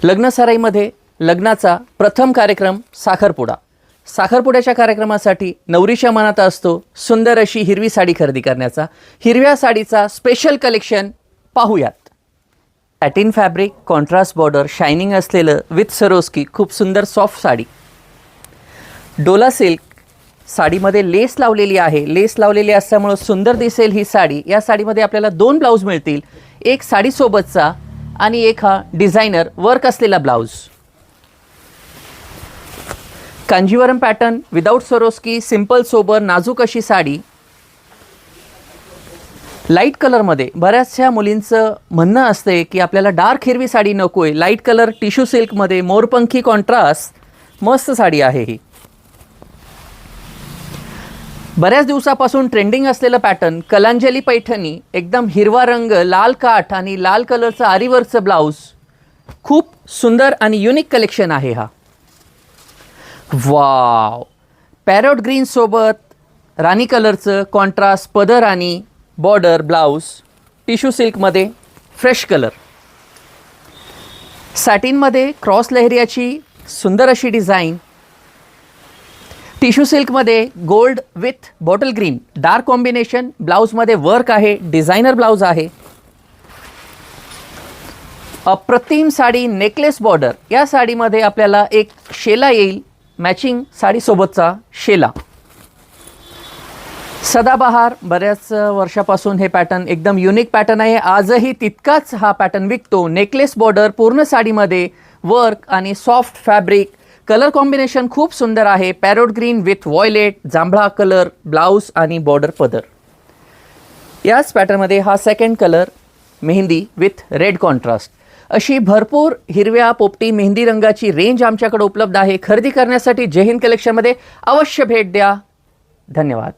लग्नसराईमध्ये लग्नाचा प्रथम कार्यक्रम साखरपुडा. साखरपुड्याच्या कार्यक्रमासाठी नवरीच्या मनात असतो सुंदर अशी हिरवी साडी खरेदी करण्याचा. हिरव्या साडीचा स्पेशल कलेक्शन पाहूयात. Satin fabric, contrast border, shining असलेलं विथ सरोस्की खूप सुंदर सॉफ्ट साडी. डोला सिल्क साडीमध्ये लेस लावलेली आहे. लेस लावलेली असल्यामुळे सुंदर दिसेल ही साडी. या साडीमध्ये आपल्याला 2 ब्लाऊज मिळतील, एक साडीसोबतचा आणि एक हा डिझायनर वर्क असलेला blouse. Kanjeevaram pattern without Swarovski, simple sober नाजूक अशी साडी. लाईट कलरमध्ये बऱ्याचशा मुलींचं म्हणणं असते की आपल्याला डार्क हिरवी साडी नको आहे, लाईट कलर टिश्यू सिल्कमध्ये मोरपंखी कॉन्ट्रास्ट मस्त साडी आहे ही. बऱ्याच दिवसापासून ट्रेंडिंग असलेलं पॅटर्न कलांजली पैठणी, एकदम हिरवा रंग, लाल काठ आणि लाल कलरचं आरीवर्कचं ब्लाऊज. खूप सुंदर आणि युनिक कलेक्शन आहे हा. वाव, पॅरोट ग्रीन सोबत राणी कलरचं कॉन्ट्रास्ट पदर आणि बॉर्डर ब्लाऊज. टिश्यू सिल्कमध्ये फ्रेश कलर. सॅटिनमध्ये क्रॉस लहरियाची सुंदर अशी डिझाईन. टिश्यू सिल्कमध्ये gold with bottle green dark combination. ब्लाऊजमध्ये वर्क आहे, डिझायनर ब्लाऊज आहे. अप्रतिम साडी, नेकलेस बॉर्डर. या साडीमध्ये आपल्याला एक शेला येईल, मॅचिंग साडीसोबतचा शेला. सदाबहार, बऱ्याच वर्षापासून हे पॅटर्न एकदम युनिक पॅटर्न आहे. आजही तितकाच हा पॅटर्न विकतो. नेकलेस बॉर्डर पूर्ण साडीमध्ये, वर्क आणि सॉफ्ट फॅब्रिक. कलर कॉम्बिनेशन खूप सुंदर आहे. पॅरोट ग्रीन विथ व्हायलेट, जांभळा कलर ब्लाऊज आणि बॉर्डर पदर. याच पॅटर्नमध्ये हा second colour mehndi with red contrast. अशी भरपूर हिरव्या, पोपटी, मेहंदी रंगाची रेंज आमच्याकडे उपलब्ध आहे. खरेदी करण्यासाठी जय हिंद कलेक्शनमध्ये अवश्य भेट द्या. धन्यवाद.